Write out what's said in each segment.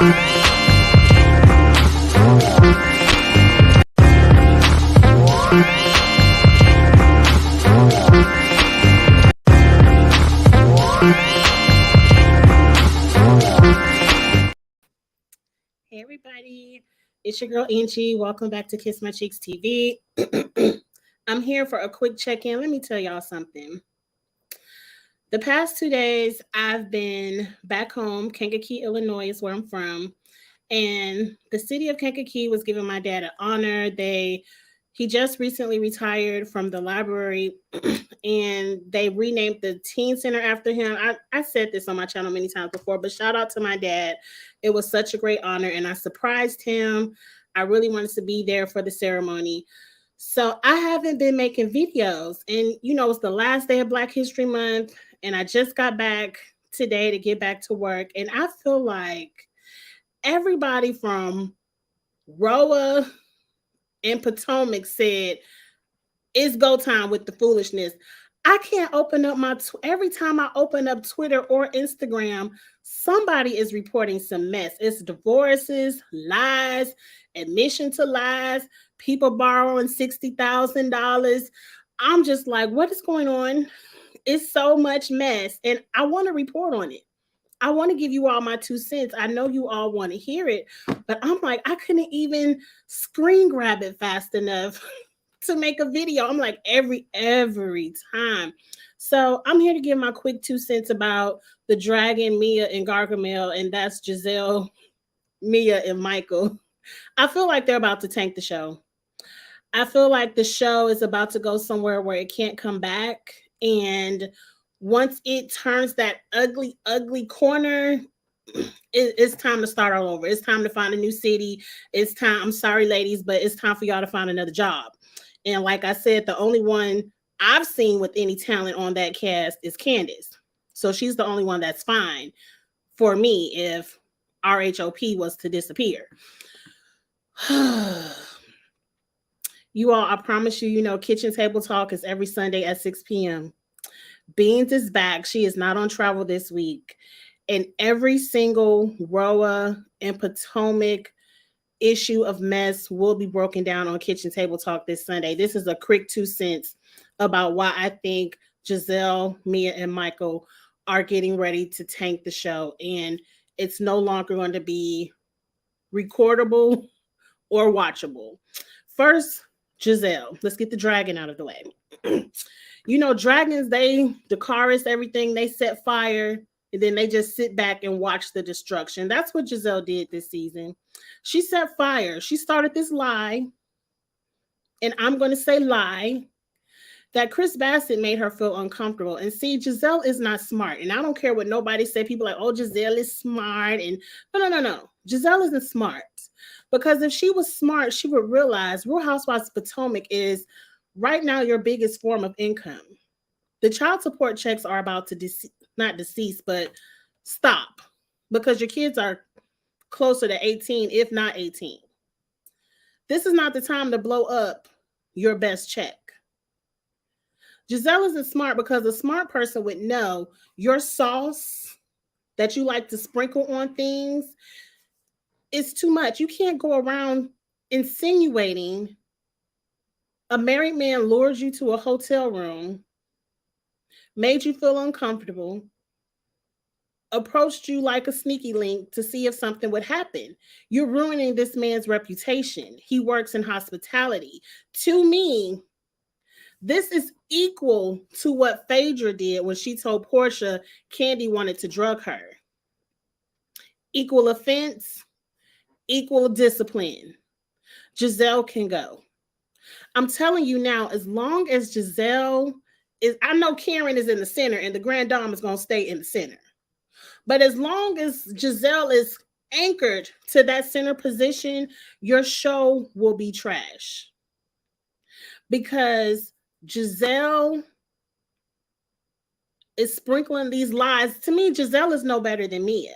Hey everybody, it's your girl Angie. Welcome back to Kiss My Cheeks TV. I'm here for a quick check-in. Let me tell y'all something. The past 2 days, I've been back home. Kankakee, Illinois is where I'm from. And the city of Kankakee was giving my dad an honor. He just recently retired from the library and they renamed the teen center after him. I said this on my channel many times before, but shout out to my dad. It was such a great honor and I surprised him. I really wanted to be there for the ceremony. So I haven't been making videos, and it's the last day of Black History Month and I just got back today to get back to work, and I feel like everybody from RHOP and Potomac said it's go time with the foolishness. I can't open up every time I open up Twitter or Instagram, somebody is reporting some mess. It's divorces, lies, admission to lies, people borrowing $60,000. I'm just like, what is going on? It's so much mess, and I want to report on it. I want to give you all my 2 cents. I know you all want to hear it, but I'm like, I couldn't even screen grab it fast enough to make a video. I'm like, every time. So I'm here to give my quick 2 cents about the Dragon, Mia, and Gargamel, and that's Giselle, Mia, and Michael. I feel like they're about to tank the show. I feel like the show is about to go somewhere where it can't come back. And once it turns that ugly, ugly corner, it's time to start all over. It's time to find a new city. It's time. I'm sorry, ladies, but it's time for y'all to find another job. And like I said, the only one I've seen with any talent on that cast is Candace. So she's the only one that's fine for me if RHOP was to disappear. You all, I promise you, Kitchen Table Talk is every Sunday at 6 p.m. Beans is back. She is not on travel this week. And every single RHOP and Potomac issue of mess will be broken down on Kitchen Table Talk this Sunday. This is a quick 2 cents about why I think Giselle, Mia, and Michael are getting ready to tank the show. And it's no longer going to be recordable or watchable. First, Giselle. Let's get the dragon out of the way. Dragons, the chorus, everything, they set fire and then they just sit back and watch the destruction. That's what Giselle did this season. She set fire. She started this lie, and I'm going to say lie, that Chris Bassett made her feel uncomfortable. And see, Giselle is not smart. And I don't care what nobody say. People are like, oh, Giselle is smart. And no. Giselle isn't smart. Because if she was smart, she would realize Real Housewives of Potomac is right now your biggest form of income. The child support checks are about to not decease, but stop, because your kids are closer to 18, if not 18. This is not the time to blow up your best check. Giselle isn't smart because a smart person would know your sauce that you like to sprinkle on things is too much. You can't go around insinuating a married man lured you to a hotel room, made you feel uncomfortable, approached you like a sneaky link to see if something would happen. You're ruining this man's reputation. He works in hospitality. To me, this is equal to what Phaedra did when she told Portia Candy wanted to drug her. Equal offense, equal discipline. Giselle can go. I'm telling you now, as long as Giselle is, I know Karen is in the center and the Grand Dame is going to stay in the center. But as long as Giselle is anchored to that center position, your show will be trash. Because Giselle is sprinkling these lies. To me, Giselle is no better than Mia.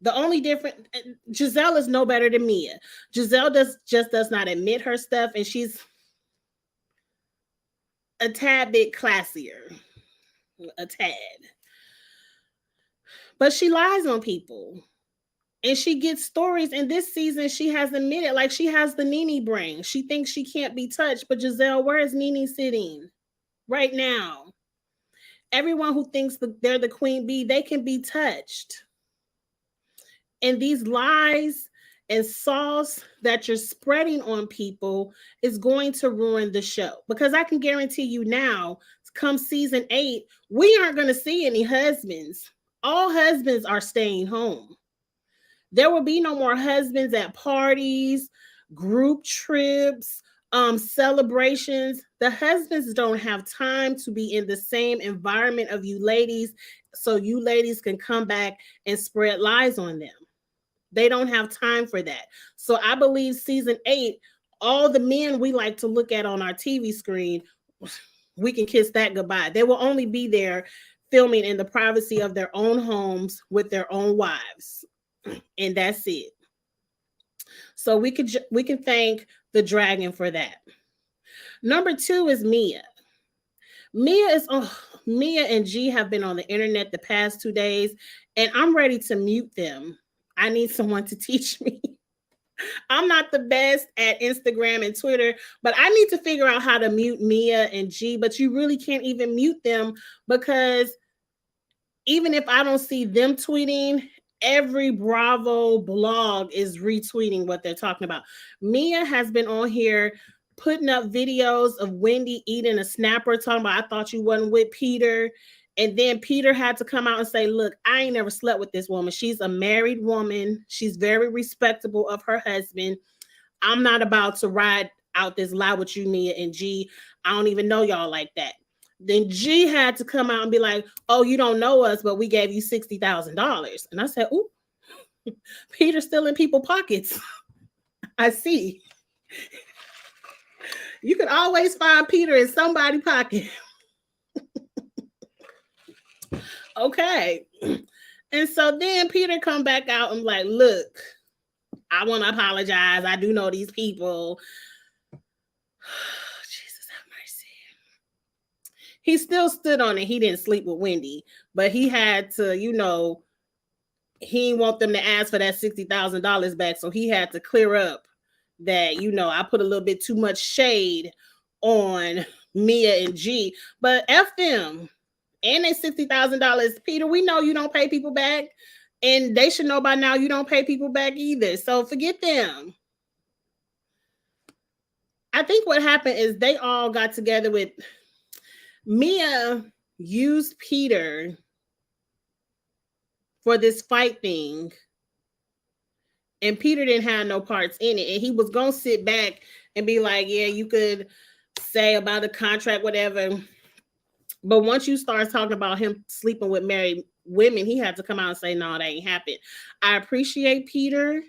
The only difference, Giselle is no better than Mia. Giselle just does not admit her stuff, and she's a tad bit classier. A tad. But she lies on people. And she gets stories. And this season, she has admitted, like, she has the Nene brain. She thinks she can't be touched. But Giselle, where is Nene sitting right now? Everyone who thinks that they're the queen bee, they can be touched. And these lies and sauce that you're spreading on people is going to ruin the show. Because I can guarantee you now, come season 8, we aren't going to see any husbands. All husbands are staying home. There will be no more husbands at parties, group trips, celebrations. The husbands don't have time to be in the same environment of you ladies, so you ladies can come back and spread lies on them. They don't have time for that. So I believe season 8, all the men we like to look at on our TV screen, we can kiss that goodbye. They will only be there filming in the privacy of their own homes with their own wives. And that's it. So we can thank the dragon for that. Number 2 is Mia. Mia and G have been on the internet the past 2 days, and I'm ready to mute them. I need someone to teach me. I'm not the best at Instagram and Twitter, but I need to figure out how to mute Mia and G. But you really can't even mute them, because even if I don't see them tweeting, every Bravo blog is retweeting what they're talking about. Mia has been on here putting up videos of Wendy eating a snapper, talking about, I thought you wasn't with Peter. And then Peter had to come out and say, look, I ain't never slept with this woman. She's a married woman. She's very respectable of her husband. I'm not about to ride out this lie with you, Mia and G. I don't even know y'all like that. Then G had to come out and be like, oh, you don't know us, but we gave you $60,000. And I said, ooh, Peter's still in people's pockets. I see. You can always find Peter in somebody's pocket. Okay. And so then Peter come back out and like, look, I want to apologize. I do know these people. Jesus have mercy. He still stood on it. He didn't sleep with Wendy, but he had to, he didn't want them to ask for that $60,000 back. So he had to clear up that, I put a little bit too much shade on Mia and G, but F them. And they $60,000. Peter, we know you don't pay people back, and they should know by now you don't pay people back either. So forget them. I think what happened is they all got together with Mia, used Peter for this fight thing, and Peter didn't have no parts in it, and he was gonna sit back and be like, yeah, you could say about the contract, whatever. But once you start talking about him sleeping with married women, he had to come out and say, no, that ain't happened. I appreciate Peter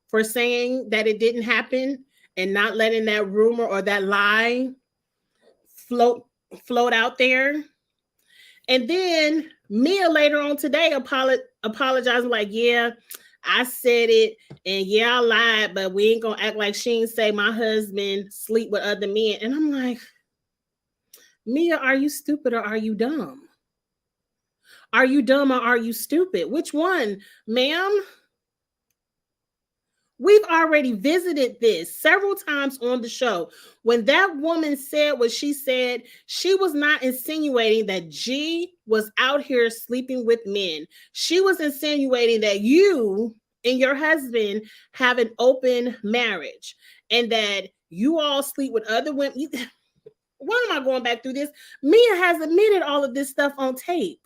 for saying that it didn't happen and not letting that rumor or that lie float out there. And then Mia later on today apologizing like, yeah, I said it, and yeah, I lied, but we ain't gonna act like she ain't say my husband sleep with other men. And I'm like, Mia, are you stupid or are you dumb? Are you dumb or are you stupid? Which one, ma'am? We've already visited this several times on the show. When that woman said what she said, she was not insinuating that G was out here sleeping with men. She was insinuating that you and your husband have an open marriage and that you all sleep with other women. Why am I going back through this? Mia has admitted all of this stuff on tape.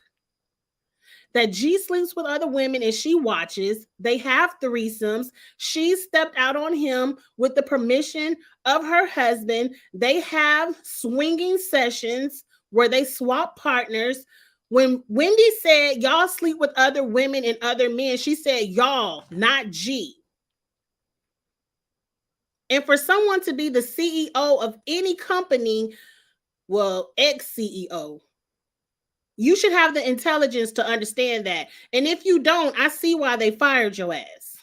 That G sleeps with other women and she watches. They have threesomes. She stepped out on him with the permission of her husband. They have swinging sessions where they swap partners. When Wendy said, y'all sleep with other women and other men, she said, y'all, not G. And for someone to be the CEO of any company, well, ex-CEO, you should have the intelligence to understand that. And if you don't, I see why they fired your ass.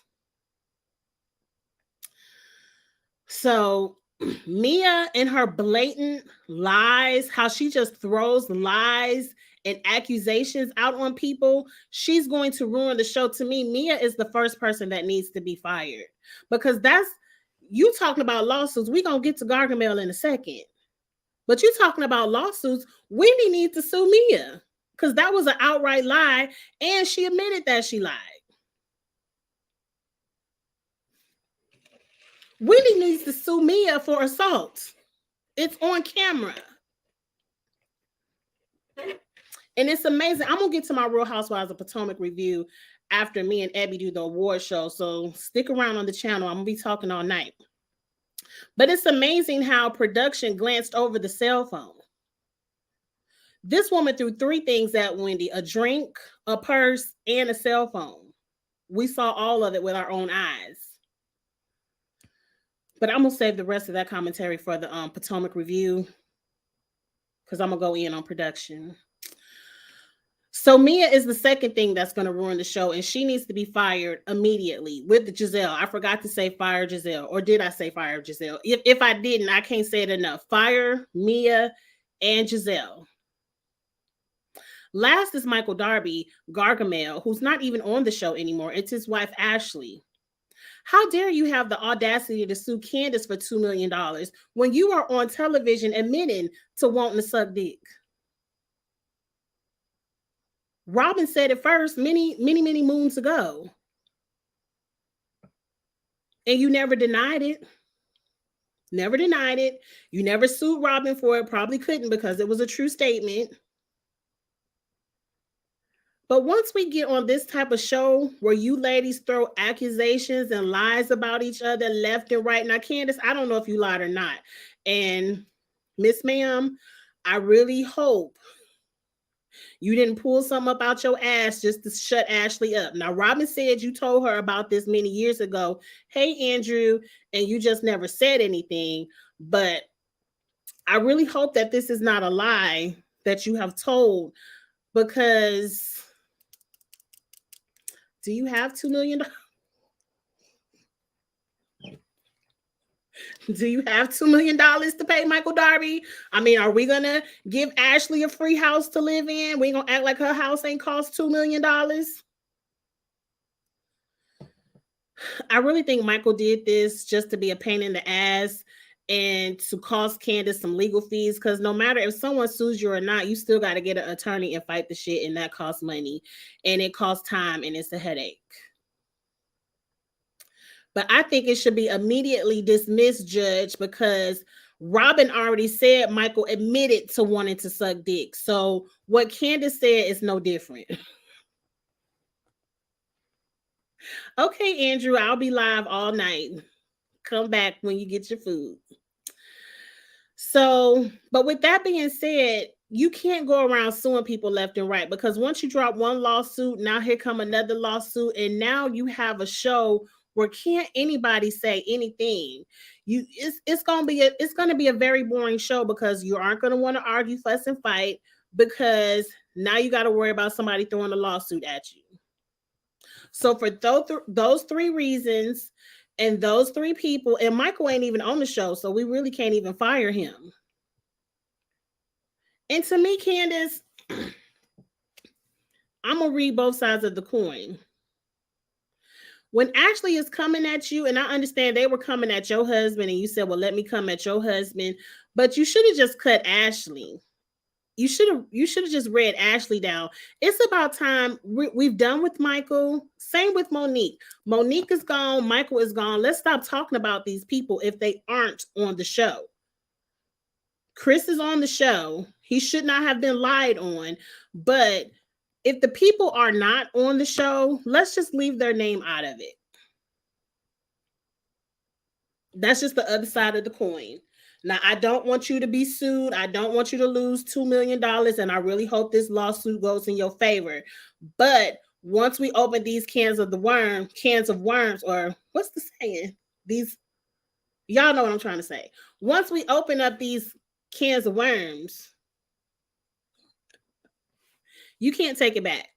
So Mia and her blatant lies, how she just throws lies and accusations out on people, she's going to ruin the show. To me, Mia is the first person that needs to be fired, because that's, you talking about lawsuits. We're going to get to Gargamel in a second. But you talking about lawsuits, Wendy needs to sue Mia, because that was an outright lie, and she admitted that she lied. Wendy needs to sue Mia for assault. It's on camera. And it's amazing. I'm going to get to my Real Housewives of Potomac review after me and Abby do the award show. So stick around on the channel. I'm going to be talking all night. But it's amazing how production glanced over the cell phone. This woman threw 3 things at Wendy: a drink, a purse, and a cell phone. We saw all of it with our own eyes. But I'm going to save the rest of that commentary for the Potomac review, because I'm going to go in on production. So Mia is the second thing that's going to ruin the show, and she needs to be fired immediately with Giselle. I forgot to say fire Giselle, or did I say fire Giselle? If I didn't, I can't say it enough. Fire Mia and Giselle. Last is Michael Darby Gargamel, who's not even on the show anymore. It's his wife, Ashley. How dare you have the audacity to sue Candace for $2 million when you are on television admitting to wanting to suck dick? Robin said it first many moons ago. And you never denied it. Never denied it. You never sued Robin for it. Probably couldn't, because it was a true statement. But once we get on this type of show where you ladies throw accusations and lies about each other left and right. Now, Candace, I don't know if you lied or not. And Miss Ma'am, I really hope you didn't pull something up out your ass just to shut Ashley up. Now, Robin said you told her about this many years ago. Hey, Andrew, and you just never said anything. But I really hope that this is not a lie that you have told, because do you have $2 million? Do you have $2 million to pay Michael Darby? I mean, are we going to give Ashley a free house to live in? We going to act like her house ain't cost $2 million? I really think Michael did this just to be a pain in the ass and to cost Candace some legal fees, because no matter if someone sues you or not, you still got to get an attorney and fight the shit, and that costs money, and it costs time, and it's a headache. But I think it should be immediately dismissed, Judge, because Robin already said Michael admitted to wanting to suck dick. So what Candace said is no different. Okay, Andrew, I'll be live all night. Come back when you get your food. So, but with that being said, you can't go around suing people left and right, because once you drop one lawsuit, now here come another lawsuit, and now you have a show where can't anybody say anything. It's gonna be a very boring show, because you aren't gonna want to argue, fuss, and fight, because now you got to worry about somebody throwing a lawsuit at you. So for those 3 reasons, and those 3 people, and Michael ain't even on the show, so we really can't even fire him. And to me, Candace, I'm gonna read both sides of the coin. When Ashley is coming at you, and I understand they were coming at your husband, and you said, well, let me come at your husband, but you should have just cut Ashley. You should have just read Ashley down. It's about time. We've done with Michael. Same with Monique. Monique is gone. Michael is gone. Let's stop talking about these people if they aren't on the show. Chris is on the show. He should not have been lied on. But if the people are not on the show, let's just leave their name out of it. That's just the other side of the coin. Now, I don't want you to be sued. I don't want you to lose $2 million. And I really hope this lawsuit goes in your favor. But once we open these cans of worms, or what's the saying? Y'all know what I'm trying to say. Once we open up these cans of worms, you can't take it back.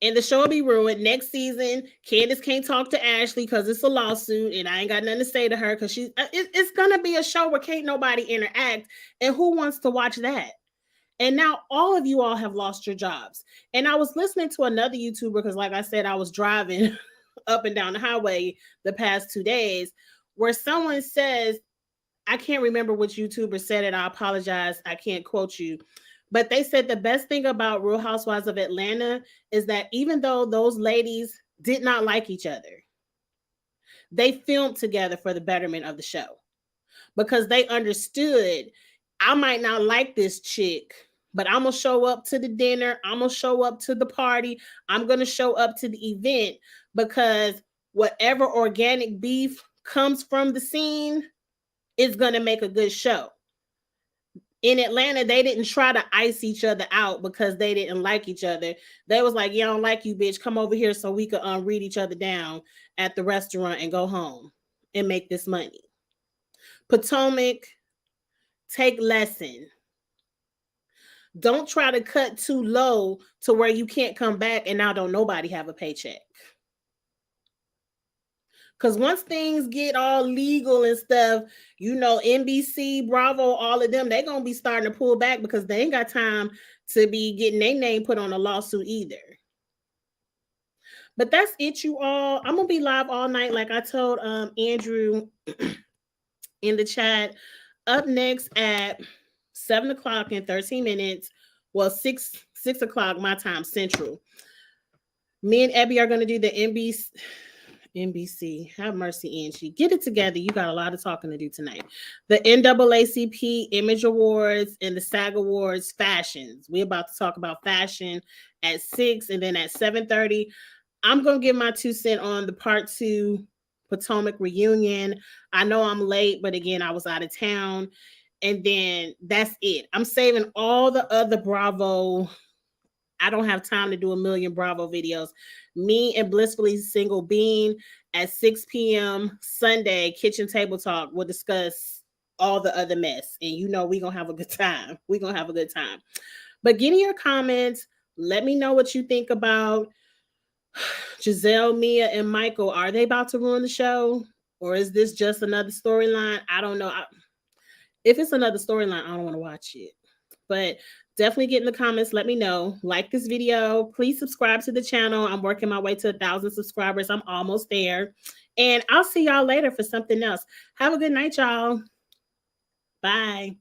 And the show will be ruined. Next season, Candace can't talk to Ashley because it's a lawsuit, and I ain't got nothing to say to her, because it's gonna be a show where can't nobody interact. And who wants to watch that? And now all of you all have lost your jobs. And I was listening to another YouTuber because, like I said, I was driving up and down the highway the past 2 days where someone says, I can't remember which YouTuber said it. I apologize. I can't quote you. But they said the best thing about Real Housewives of Atlanta is that even though those ladies did not like each other, they filmed together for the betterment of the show because they understood I might not like this chick, but I'm going to show up to the dinner. I'm going to show up to the party. I'm going to show up to the event because whatever organic beef comes from the scene is going to make a good show. In Atlanta, they didn't try to ice each other out because they didn't like each other. They was like, yeah, I don't like you, bitch. Come over here so we could read each other down at the restaurant and go home and make this money. Potomac, take lesson. Don't try to cut too low to where you can't come back and now don't nobody have a paycheck. Because once things get all legal and stuff, you know, NBC, Bravo, all of them, they're going to be starting to pull back because they ain't got time to be getting their name put on a lawsuit either. But that's it, you all. I'm going to be live all night like I told Andrew in the chat. Up next at 7 o'clock in 13 minutes. Well, 6 o'clock my time, Central. Me and Ebby are going to do the NBC. Have mercy, Angie. Get it together. You got a lot of talking to do tonight. The NAACP Image Awards and the SAG Awards fashions. We're about to talk about fashion at 6, and then at 7:30, I'm going to give my 2 cents on the part 2 Potomac reunion. I know I'm late, but again, I was out of town. And then that's it. I'm saving all the other Bravo. I don't have time to do a million Bravo videos. Me and Blissfully Single Bean at 6 p.m. Sunday, Kitchen Table Talk. We'll discuss all the other mess. And you know we're going to have a good time. We're going to have a good time. But get in your comments. Let me know what you think about Giselle, Mia, and Michael. Are they about to ruin the show? Or is this just another storyline? I don't know. If it's another storyline, I don't want to watch it. But definitely get in the comments. Let me know. Like this video. Please subscribe to the channel. I'm working my way to 1,000 subscribers. I'm almost there. And I'll see y'all later for something else. Have a good night, y'all. Bye.